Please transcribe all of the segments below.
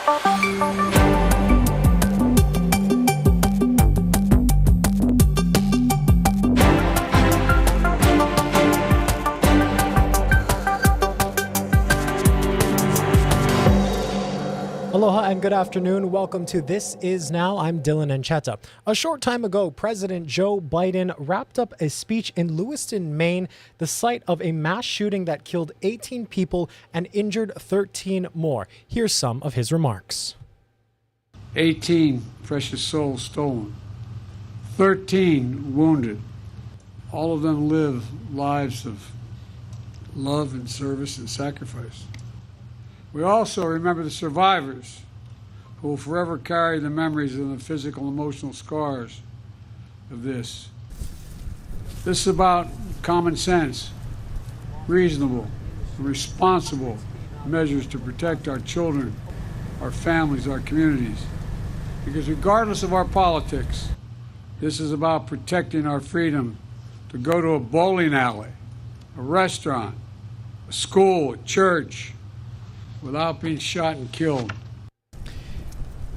Aloha and good afternoon. Welcome to This Is Now. I'm Dylan Ancheta. A short time ago, President Joe Biden wrapped up a speech in Lewiston, Maine, the site of a mass shooting that killed 18 people and injured 13 more. Here's some of his remarks. 18 precious souls stolen, 13 wounded. All of them live lives of love and service and sacrifice. We also remember the survivors who will forever carry the memories and the physical and emotional scars of this. This is about common sense, reasonable, and responsible measures to protect our children, our families, our communities. Because regardless of our politics, this is about protecting our freedom to go to a bowling alley, a restaurant, a school, a church, without being shot and killed.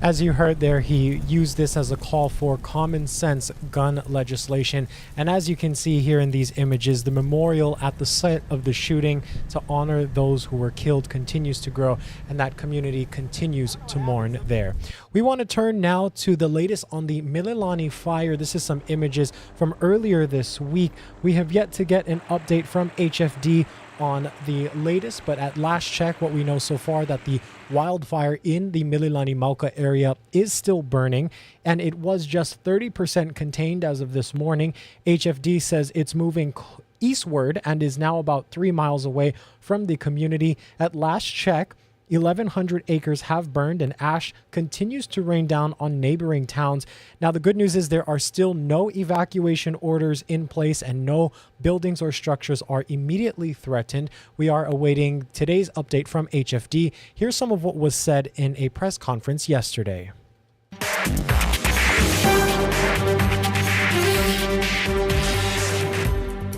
As you heard there, he used this as a call for common sense gun legislation. And as you can see here in these images, the memorial at the site of the shooting to honor those who were killed continues to grow, and that community continues to mourn there. We want to turn now to the latest on the Mililani fire. This is some images from earlier this week. We have yet to get an update from HFD on the latest, but at last check, what we know so far that the wildfire in the Mililani Mauka area is still burning, and it was just 30% contained as of this morning. HFD says it's moving eastward and is now about 3 miles away from the community. At last check, 1,100 acres have burned, and ash continues to rain down on neighboring towns. Now, the good news is there are still no evacuation orders in place, and no buildings or structures are immediately threatened. We are awaiting today's update from HFD. Here's some of what was said in a press conference yesterday.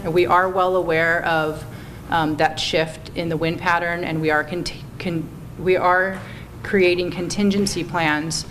We are well aware of that shift in the wind pattern, and we are creating contingency plans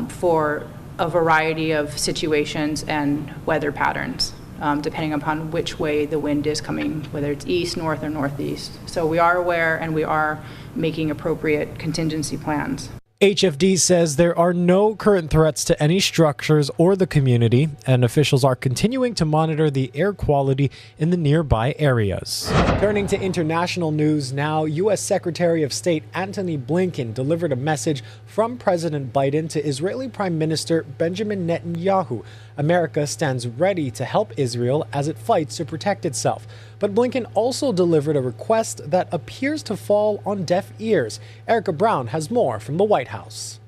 for a variety of situations and weather patterns, depending upon which way the wind is coming, whether it's east, north, or northeast. So we are aware, and we are making appropriate contingency plans. HFD says there are no current threats to any structures or the community, and officials are continuing to monitor the air quality in the nearby areas. Turning to international news now, U.S. Secretary of State Antony Blinken delivered a message from President Biden to Israeli Prime Minister Benjamin Netanyahu. America stands ready to help Israel as it fights to protect itself. But Blinken also delivered a request that appears to fall on deaf ears. Erica Brown has more from the White House.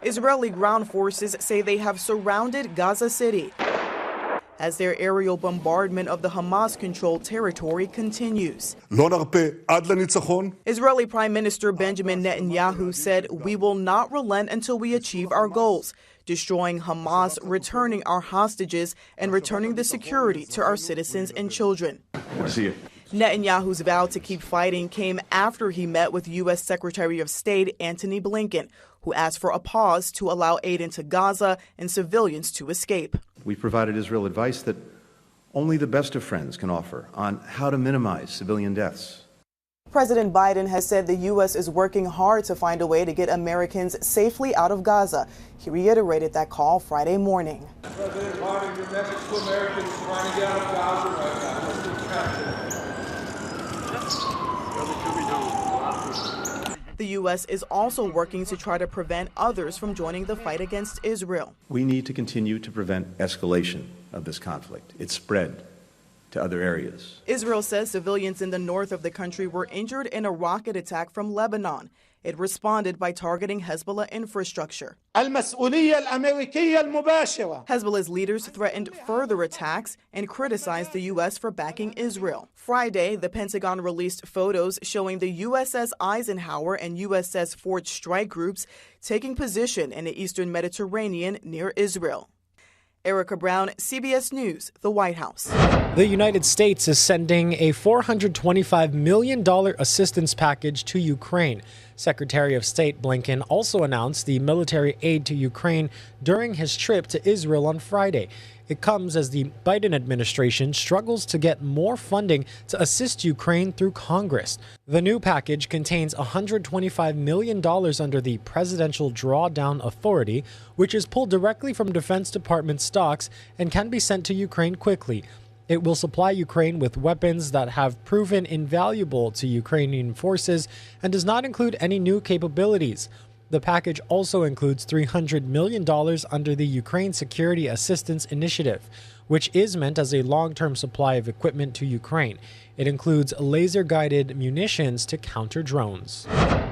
Israeli ground forces say they have surrounded Gaza City as their aerial bombardment of the Hamas-controlled territory continues. Israeli Prime Minister Benjamin Netanyahu said, "We will not relent until we achieve our goals, destroying Hamas, returning our hostages, and returning the security to our citizens and children." Netanyahu's vow to keep fighting came after he met with U.S. Secretary of State Antony Blinken, who asked for a pause to allow aid into Gaza and civilians to escape. We provided Israel advice that only the best of friends can offer on how to minimize civilian deaths. President Biden has said the U.S. is working hard to find a way to get Americans safely out of Gaza. He reiterated that call Friday morning. President Biden, your message to Americans trying to get out of Gaza right now. What's the traction? The U.S. is also working to try to prevent others from joining the fight against Israel. We need to continue to prevent escalation of this conflict. It's spread to other areas. Israel says civilians in the north of the country were injured in a rocket attack from Lebanon. It responded by targeting Hezbollah infrastructure. Hezbollah's leaders threatened further attacks and criticized the U.S. for backing Israel. Friday, the Pentagon released photos showing the USS Eisenhower and USS Ford strike groups taking position in the eastern Mediterranean near Israel. Erica Brown, CBS News, the White House. The United States is sending a $425 million assistance package to Ukraine. Secretary of State Blinken also announced the military aid to Ukraine during his trip to Israel on Friday. It comes as the Biden administration struggles to get more funding to assist Ukraine through Congress. The new package contains $125 million under the Presidential Drawdown Authority, which is pulled directly from Defense Department stocks and can be sent to Ukraine quickly. It will supply Ukraine with weapons that have proven invaluable to Ukrainian forces and does not include any new capabilities. The package also includes $300 million under the Ukraine Security Assistance Initiative, which is meant as a long-term supply of equipment to Ukraine. It includes laser-guided munitions to counter drones.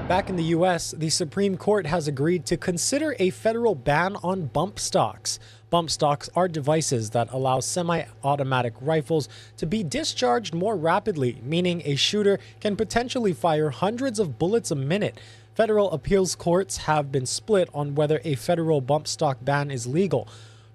Back in the U.S., the Supreme Court has agreed to consider a federal ban on bump stocks. Bump stocks are devices that allow semi-automatic rifles to be discharged more rapidly, meaning a shooter can potentially fire hundreds of bullets a minute. Federal appeals courts have been split on whether a federal bump stock ban is legal,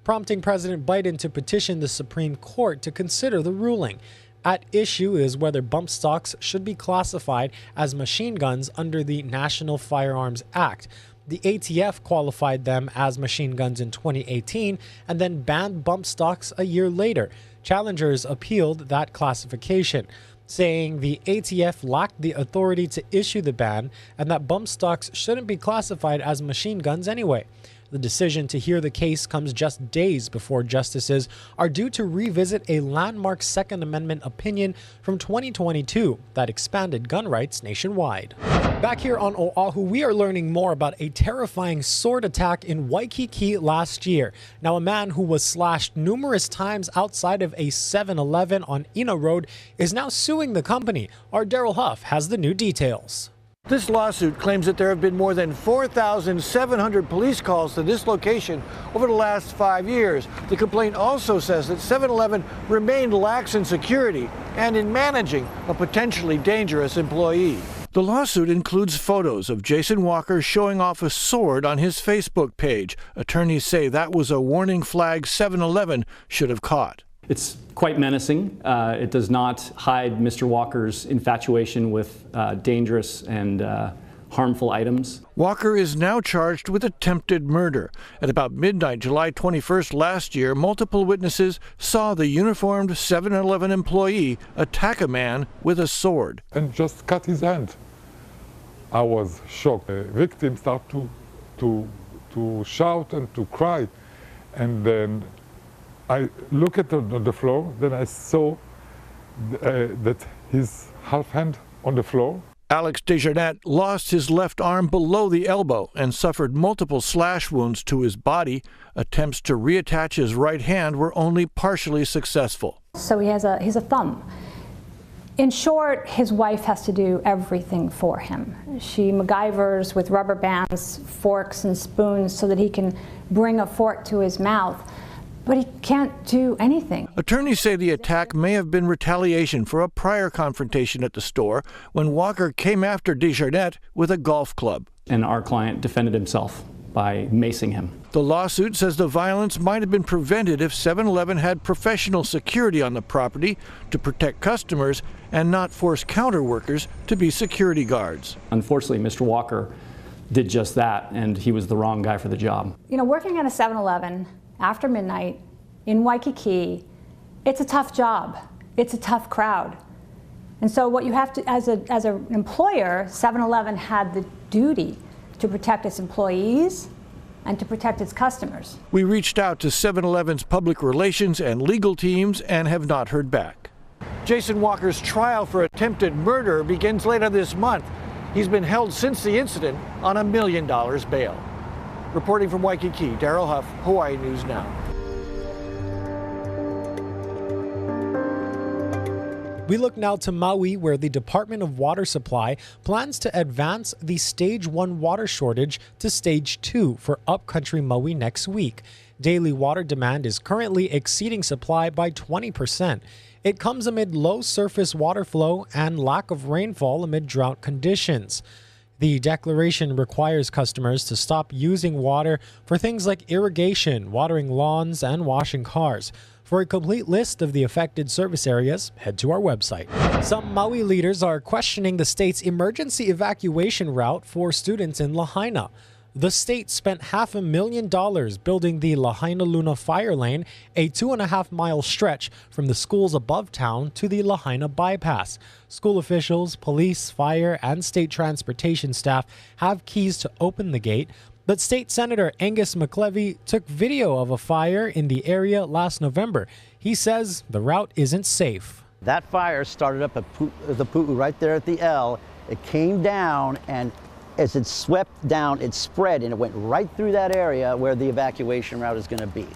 prompting President Biden to petition the Supreme Court to consider the ruling. At issue is whether bump stocks should be classified as machine guns under the National Firearms Act. The ATF qualified them as machine guns in 2018 and then banned bump stocks a year later. Challengers appealed that classification, saying the ATF lacked the authority to issue the ban and that bump stocks shouldn't be classified as machine guns anyway. The decision to hear the case comes just days before justices are due to revisit a landmark Second Amendment opinion from 2022 that expanded gun rights nationwide. Back here on Oahu, we are learning more about a terrifying sword attack in Waikiki last year. Now, a man who was slashed numerous times outside of a 7-Eleven on Ina Road is now suing the company. Our Daryl Huff has the new details. This lawsuit claims that there have been more than 4,700 police calls to this location over the last 5 years. The complaint also says that 7-Eleven remained lax in security and in managing a potentially dangerous employee. The lawsuit includes photos of Jason Walker showing off a sword on his Facebook page. Attorneys say that was a warning flag 7-Eleven should have caught. It's quite menacing. It does not hide Mr. Walker's infatuation with dangerous and harmful items. Walker is now charged with attempted murder. At about midnight, July 21st last year, multiple witnesses saw the uniformed 7-Eleven employee attack a man with a sword. And just cut his hand. I was shocked. The victim started to shout and to cry. And then I looked at the floor, then I saw that his half hand on the floor. Alex Desjardins lost his left arm below the elbow and suffered multiple slash wounds to his body. Attempts to reattach his right hand were only partially successful. So he has a thumb. In short, his wife has to do everything for him. She MacGyvers with rubber bands, forks and spoons so that he can bring a fork to his mouth. But he can't do anything. Attorneys say the attack may have been retaliation for a prior confrontation at the store when Walker came after Desjardins with a golf club. And our client defended himself by macing him. The lawsuit says the violence might have been prevented if 7-Eleven had professional security on the property to protect customers and not force counter workers to be security guards. Unfortunately, Mr. Walker did just that, and he was the wrong guy for the job. You know, working at a 7-Eleven after midnight in Waikiki, it's a tough job. It's a tough crowd. And so what you have to, as an employer, 7-Eleven had the duty to protect its employees and to protect its customers. We reached out to 7-Eleven's public relations and legal teams and have not heard back. Jason Walker's trial for attempted murder begins later this month. He's been held since the incident on $1 million bail. Reporting from Waikiki, Daryl Huff, Hawaii News Now. We look now to Maui, where the Department of Water Supply plans to advance the Stage 1 water shortage to Stage 2 for upcountry Maui next week. Daily water demand is currently exceeding supply by 20%. It comes amid low surface water flow and lack of rainfall amid drought conditions. The declaration requires customers to stop using water for things like irrigation, watering lawns, and washing cars. For a complete list of the affected service areas, head to our website. Some Maui leaders are questioning the state's emergency evacuation route for students in Lahaina. The state spent $500,000 building the Lahaina Luna Fire Lane, a 2.5-mile stretch from the schools above town to the Lahaina bypass. School officials, police, fire, and state transportation staff have keys to open the gate, but State Senator Angus McLevy took video of a fire in the area last November. He says the route isn't safe. That fire started up at the Pu'u right there at the L. It came down, and as it swept down, it spread, and it went right through that area where the evacuation route is going to be.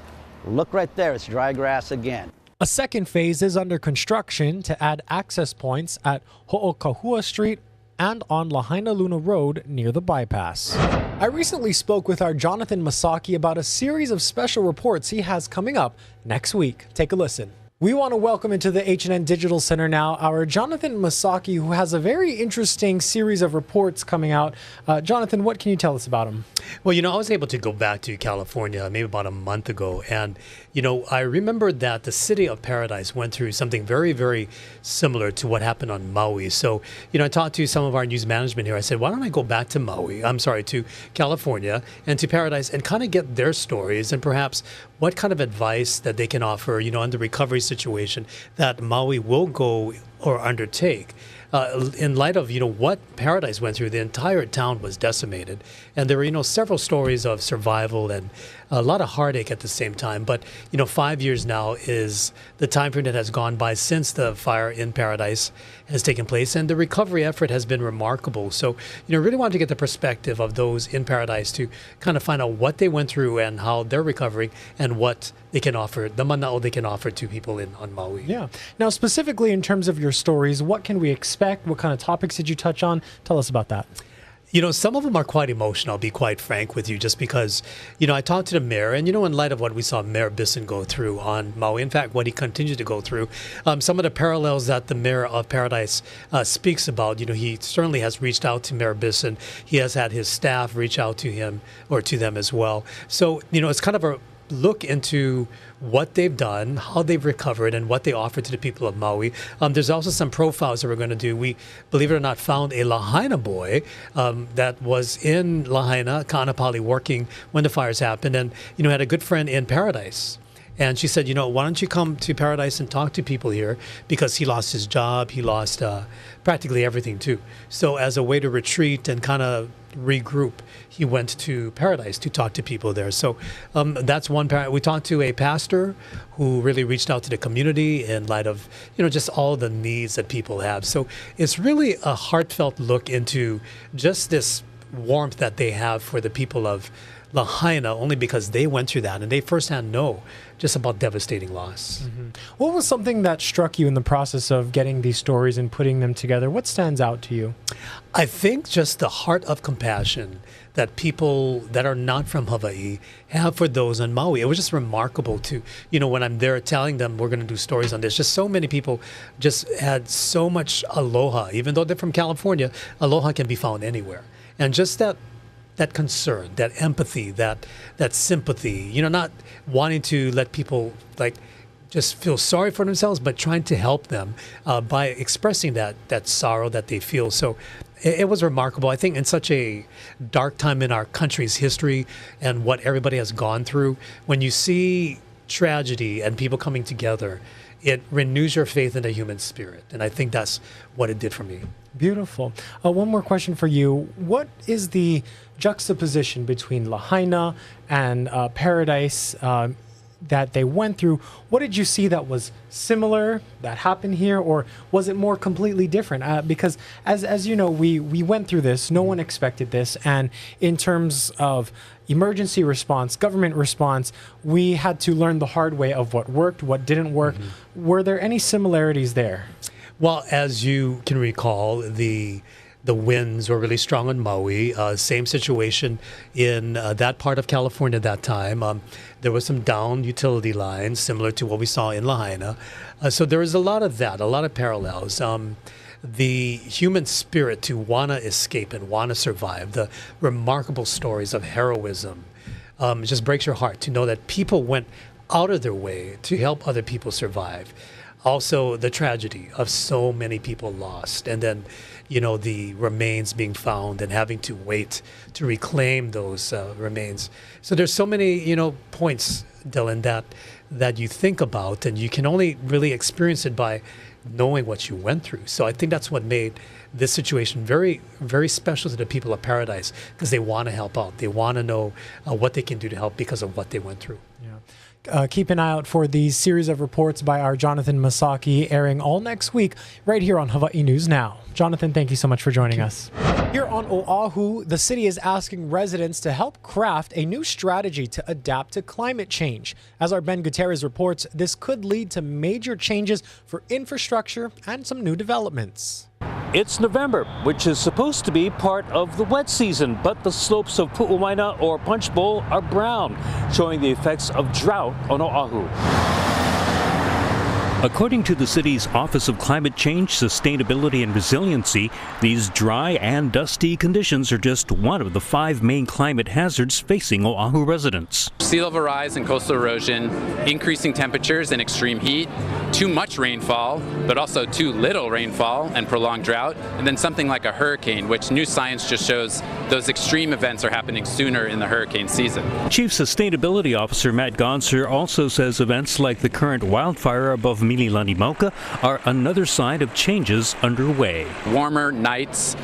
Look right there, it's dry grass again. A second phase is under construction to add access points at Ho'okahua Street and on Lahaina Luna Road near the bypass. I recently spoke with our Jonathan Masaki about a series of special reports he has coming up next week. Take a listen. We want to welcome into the H&N Digital Center now our Jonathan Masaki, who has a very interesting series of reports coming out. Jonathan, what can you tell us about him? Well, I was able to go back to California maybe about a month ago. And, I remembered that the city of Paradise went through something very, very similar to what happened on Maui. So, I talked to some of our news management here. I said, why don't I go back to to California and to Paradise and kind of get their stories and perhaps what kind of advice that they can offer, on the recovery situation that Maui will go or undertake. In light of, what Paradise went through, the entire town was decimated. And there were, several stories of survival and a lot of heartache at the same time. But, 5 years now is the time frame that has gone by since the fire in Paradise has taken place. And the recovery effort has been remarkable. So, really wanted to get the perspective of those in Paradise to kind of find out what they went through and how they're recovering and what they can offer, the mana'o they can offer to people on Maui. Yeah. Now, specifically in terms of your stories, what can we expect? What kind of topics did you touch on? Tell us about that. Some of them are quite emotional, I'll be quite frank with you, just because, I talked to the mayor, and, in light of what we saw Mayor Bisson go through on Maui, in fact, what he continues to go through, some of the parallels that the mayor of Paradise speaks about, he certainly has reached out to Mayor Bisson. He has had his staff reach out to him or to them as well. So, it's kind of a look into what they've done, how they've recovered, and what they offer to the people of Maui. There's also some profiles that we're going to do. We, believe it or not, found a Lahaina boy that was in Lahaina, Ka'anapali, working when the fires happened, and, had a good friend in Paradise. And she said, why don't you come to Paradise and talk to people here? Because he lost his job, he lost practically everything too. So as a way to retreat and kind of regroup, he went to Paradise to talk to people there. So that's one part. We talked to a pastor who really reached out to the community in light of, just all the needs that people have. So it's really a heartfelt look into just this warmth that they have for the people of Lahaina, only because they went through that and they firsthand know just about devastating loss. Mm-hmm. What was something that struck you in the process of getting these stories and putting them together? What stands out to you? I think just the heart of compassion that people that are not from Hawaii have for those on Maui. It was just remarkable to, when I'm there telling them we're going to do stories on this, just so many people just had so much aloha. Even though they're from California, aloha can be found anywhere. And just that concern, that empathy, that sympathy, not wanting to let people just feel sorry for themselves, but trying to help them by expressing that sorrow that they feel. So it was remarkable. I think in such a dark time in our country's history and what everybody has gone through, when you see tragedy and people coming together, it renews your faith in the human spirit. And I think that's what it did for me. Beautiful. One more question for you. What is the juxtaposition between Lahaina and Paradise that they went through? What did you see that was similar that happened here, or was it more completely different? Because as you know, we went through this. No one expected this. And in terms of emergency response, government response, we had to learn the hard way of what worked, what didn't work. Mm-hmm. Were there any similarities there? Well, as you can recall, the winds were really strong on Maui. Same situation in that part of California at that time. There was some downed utility lines, similar to what we saw in Lahaina. So there was a lot of that, a lot of parallels. the human spirit to want to escape and want to survive, the remarkable stories of heroism, it just breaks your heart to know that people went out of their way to help other people survive. Also, the tragedy of so many people lost, and then, the remains being found and having to wait to reclaim those remains. So there's so many, points, Dylan, that you think about, and you can only really experience it by knowing what you went through. So I think that's what made this situation very, very special to the people of Paradise, because they want to help out. They want to know what they can do to help because of what they went through. Keep an eye out for these series of reports by our Jonathan Masaki, airing all next week right here on Hawaii News Now. Jonathan, thank you so much for joining us. Here on Oahu, the city is asking residents to help craft a new strategy to adapt to climate change. As our Ben Gutierrez reports, this could lead to major changes for infrastructure and some new developments. It's November, which is supposed to be part of the wet season, but the slopes of Pu'umaina or Punch Bowl are brown, showing the effects of drought on Oahu. According to the city's Office of Climate Change, Sustainability and Resiliency, these dry and dusty conditions are just one of the 5 main climate hazards facing Oahu residents. Sea level rise and coastal erosion, increasing temperatures and extreme heat, too much rainfall, but also too little rainfall and prolonged drought, and then something like a hurricane, which new science just shows those extreme events are happening sooner in the hurricane season. Chief Sustainability Officer Matt Gonser also says events like the current wildfire above Mililani Mauka are another sign of changes underway. Warmer nights,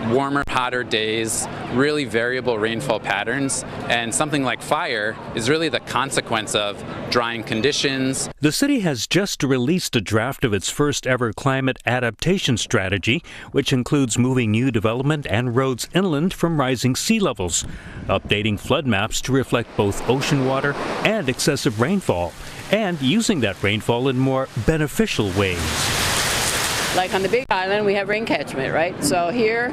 warmer, hotter days, really variable rainfall patterns, and something like fire is really the consequence of drying conditions. The city has just released a draft of its first ever climate adaptation strategy, which includes moving new development and roads inland from rising sea levels, updating flood maps to reflect both ocean water and excessive rainfall, and using that rainfall in more beneficial ways. Like on the Big Island, we have rain catchment, right? So here,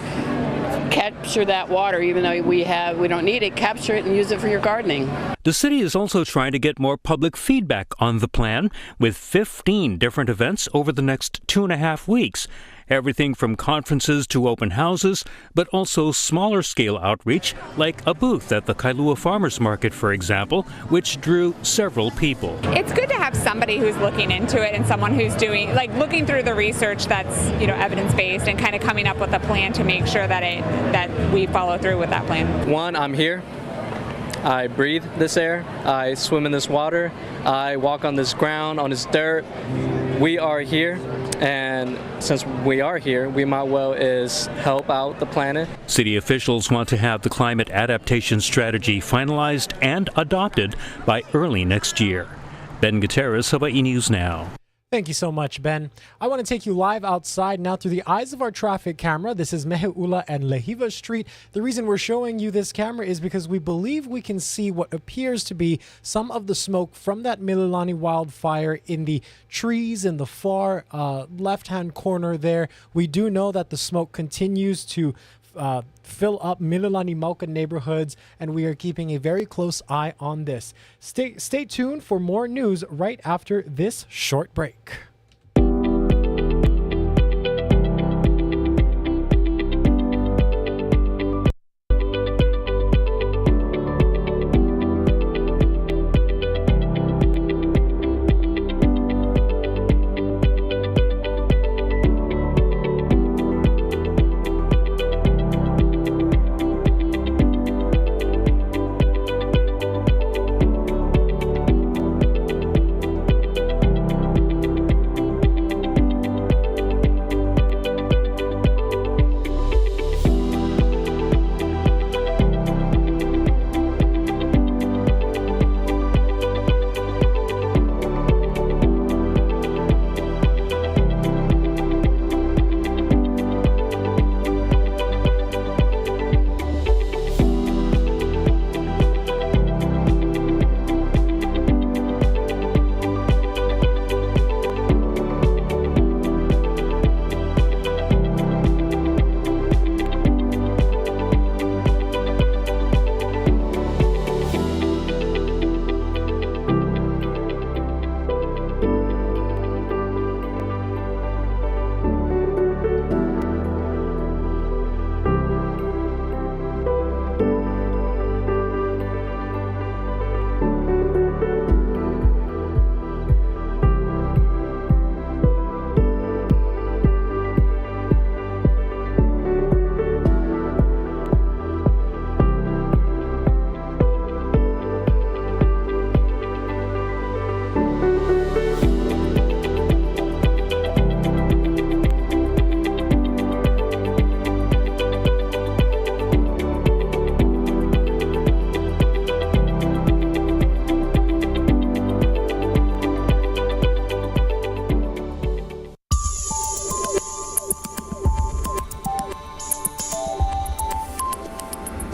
capture that water, even though we don't need it, capture it and use it for your gardening. The city is also trying to get more public feedback on the plan, with 15 different events over the next 2.5 weeks. Everything from conferences to open houses, but also smaller scale outreach, like a booth at the Kailua Farmers Market, for example, which drew several people. It's good to have somebody who's looking into it and someone who's looking through the research that's, evidence-based and kind of coming up with a plan to make sure that we follow through with that plan. One, I'm here. I breathe this air. I swim in this water. I walk on this ground, on this dirt. We are here. And since we are here, we might well help out the planet. City officials want to have the climate adaptation strategy finalized and adopted by early next year. Ben Gutierrez, Hawaii News Now. Thank you so much, Ben. I want to take you live outside now through the eyes of our traffic camera. This is Meheula and Lehiva Street. The reason we're showing you this camera is because we believe we can see what appears to be some of the smoke from that Mililani wildfire in the trees in the far left-hand corner there. We do know that the smoke continues to fill up Mililani Mauka neighborhoods, and we are keeping a very close eye on this. Stay tuned for more news right after this short break.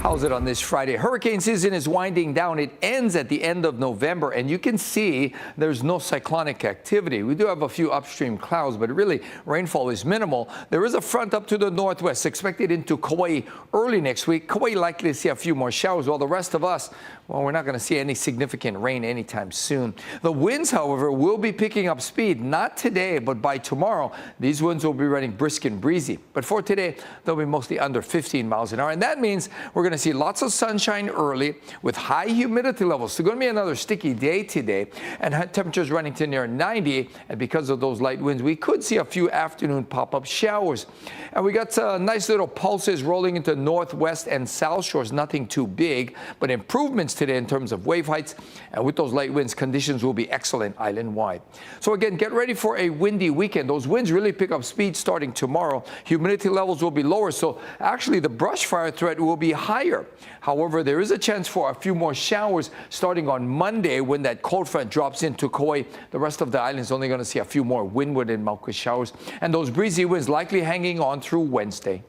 How's it on this Friday? Hurricane season is winding down. It ends at the end of November, and you can see there's no cyclonic activity. We do have a few upstream clouds, but really rainfall is minimal. There is a front up to the northwest expected into Kauai early next week. Kauai likely to see a few more showers, while the rest of us, well, we're not going to see any significant rain anytime soon. The winds, however, will be picking up speed, not today, but by tomorrow. These winds will be running brisk and breezy. But for today, they'll be mostly under 15 miles an hour, and that means we're going to see lots of sunshine early with high humidity levels. So going to be another sticky day today, and temperatures running to near 90. And because of those light winds, we could see a few afternoon pop-up showers. And we got nice little pulses rolling into northwest and south shores, nothing too big, but improvements today in terms of wave heights. And with those light winds, conditions will be excellent island-wide. So again, get ready for a windy weekend. Those winds really pick up speed starting tomorrow. Humidity levels will be lower, so actually the brush fire threat will be higher. However, there is a chance for a few more showers starting on Monday when that cold front drops into Kauai. The rest of the island is only going to see a few more windward and Mauka showers, and those breezy winds likely hanging on through Wednesday.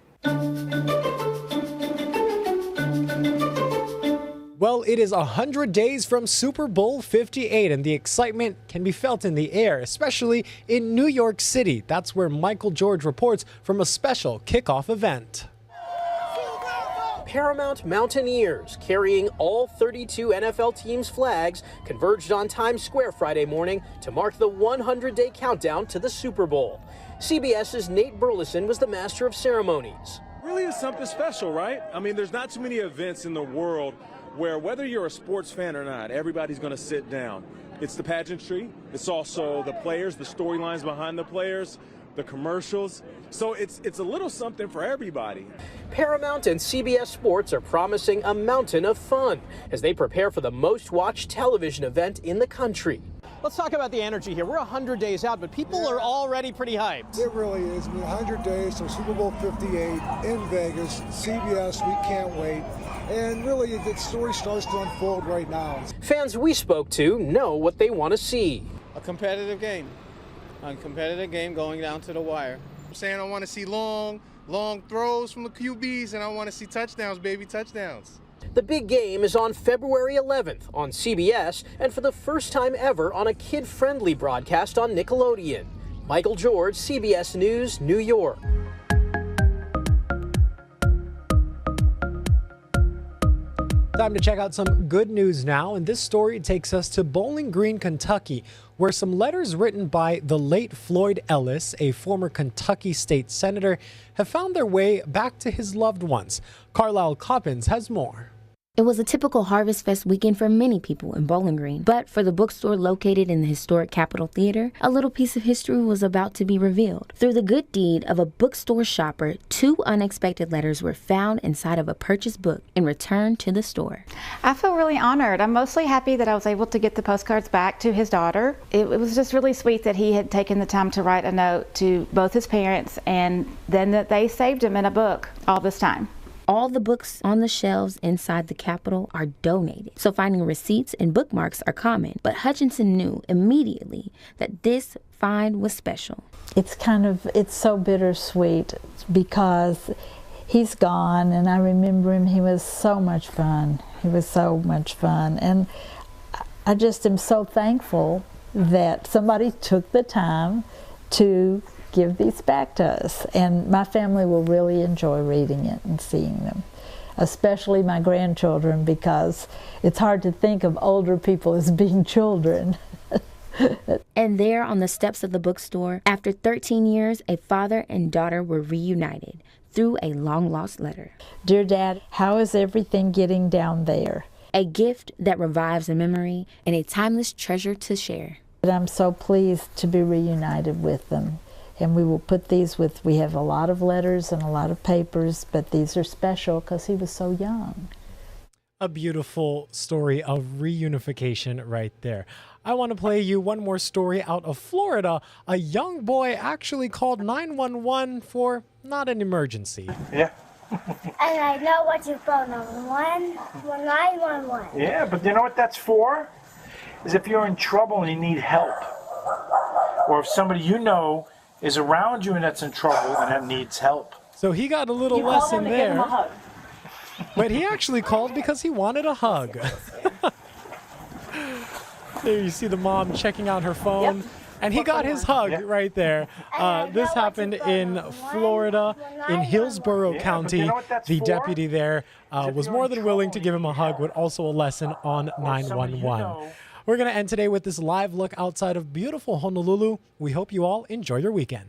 Well, it is 100 days from Super Bowl 58, and the excitement can be felt in the air, especially in New York City. That's where Michael George reports from a special kickoff event. Paramount Mountaineers, carrying all 32 NFL teams' flags, converged on Times Square Friday morning to mark the 100-day countdown to the Super Bowl. CBS's Nate Burleson was the master of ceremonies. Really is something special, right? I mean, there's not too many events in the world where, whether you're a sports fan or not, everybody's going to sit down. It's the pageantry. It's also the players, the storylines behind the players, the commercials. So it's a little something for everybody. Paramount and CBS Sports are promising a mountain of fun as they prepare for the most watched television event in the country. Let's talk about the energy here. We're 100 days out, but people are already pretty hyped. It really is. I mean, 100 days to Super Bowl 58 in Vegas, CBS, we can't wait. And really, the story starts to unfold right now. Fans we spoke to know what they want to see. A competitive game. A competitive game going down to the wire. I'm saying I want to see long throws from the QBs, and I want to see touchdowns, baby, touchdowns. The big game is on February 11th on CBS, and for the first time ever on a kid-friendly broadcast on Nickelodeon. Michael George, CBS News, New York. Time to check out some good news now, and this story takes us to Bowling Green, Kentucky, where some letters written by the late Floyd Ellis, a former Kentucky state senator, have found their way back to his loved ones. Carlisle Coppins has more. It was a typical Harvest Fest weekend for many people in Bowling Green, but for the bookstore located in the historic Capitol Theater, a little piece of history was about to be revealed. Through the good deed of a bookstore shopper, 2 unexpected letters were found inside of a purchased book and returned to the store. I feel really honored. I'm mostly happy that I was able to get the postcards back to his daughter. It was just really sweet that he had taken the time to write a note to both his parents, and then that they saved him in a book all this time. All the books on the shelves inside the Capitol are donated, so finding receipts and bookmarks are common. But Hutchinson knew immediately that this find was special. It's so bittersweet because he's gone, and I remember him. He was so much fun. And I just am so thankful that somebody took the time to give these back to us, and my family will really enjoy reading it and seeing them, especially my grandchildren, because it's hard to think of older people as being children. And there on the steps of the bookstore, after 13 years, a father and daughter were reunited through a long-lost letter. Dear Dad, how is everything getting down there? A gift that revives a memory and a timeless treasure to share. I'm so pleased to be reunited with them. And we will put these we have a lot of letters and a lot of papers, but these are special because he was so young. A beautiful story of reunification right there. I want to play you one more story out of Florida. A young boy actually called 911 for not an emergency. Yeah. And I know what your phone number, 911. Yeah, but you know what that's for? Is if you're in trouble and you need help. Or if somebody you know is around you and that's in trouble and that needs help. So he got a little lesson there. But he actually called because he wanted a hug. There you see the mom checking out her phone. Yep. And he got his hug right there. This happened in Florida, in Hillsborough County. You know what that's The for? deputy there was you're more in than willing to trouble, give him a hug, but also a lesson on somebody 911. you know. We're going to end today with this live look outside of beautiful Honolulu. We hope you all enjoy your weekend.